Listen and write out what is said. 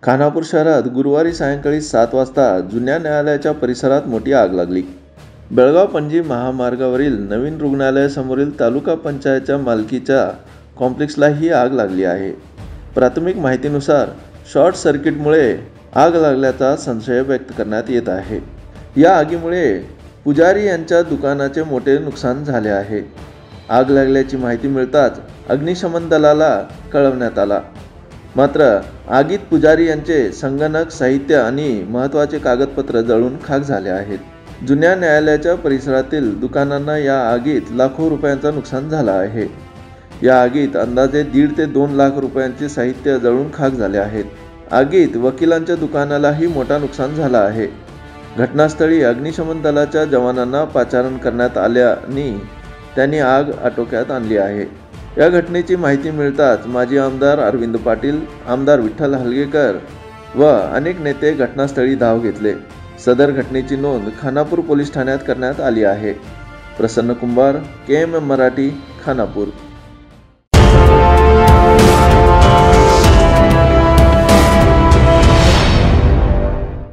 खानापूर शहरात गुरुवारी सायंकाळी 7 वाजता जुन्या न्यायालयाच्या परिसरात मोठी आग लागली। बेळगाव-पणजी महामार्गावरील नवीन रुग्णालयासमोरील तालुका पंचायतच्या मालकीच्या कॉम्प्लेक्सला ही आग लागली आहे। प्राथमिक माहितीनुसार शॉर्ट सर्किटमुळे आग लागल्याचा संशय व्यक्त करण्यात येत आहे। या आगीमुळे पुजारी यांच्या दुकानाचे मोठे नुकसान झाले आहे। आग लागल्याची माहिती मिळताच अग्निशमन दलाला कळवण्यात आला। मात्र आगीत पुजारी यांचे संगणक साहित्य आणि महत्त्वाचे कागदपत्र जळून खाक झाले आहेत। जुन्या न्यायालयाच्या परिसरातील दुकानांना या आगीत लाखो रुपयांचे नुकसान झाले आहे। या आगीत अंदाजे 1.5 ते 2 लाख रुपयांचे साहित्य जळून खाक झाले आहेत। आगीत वकिलांच्या दुकानालाही मोठा नुकसान झाला आहे। घटनास्थळी अग्निशमन दलाच्या जवानांना पाचारण करण्यात आल्याने त्यांनी आग आटोक्यात आणली आहे। या घटनेची माहिती मिळताच माजी आमदार अरविंद पाटील, आमदार विठ्ठल हलगेकर व अनेक नेते घटनास्थळी धाव घेतले। सदर घटनेची नोंद खानापूर पोलीस ठाण्यात करण्यात आली आहे। प्रसन्न कुंभार, KMM मराठी, खानापूर।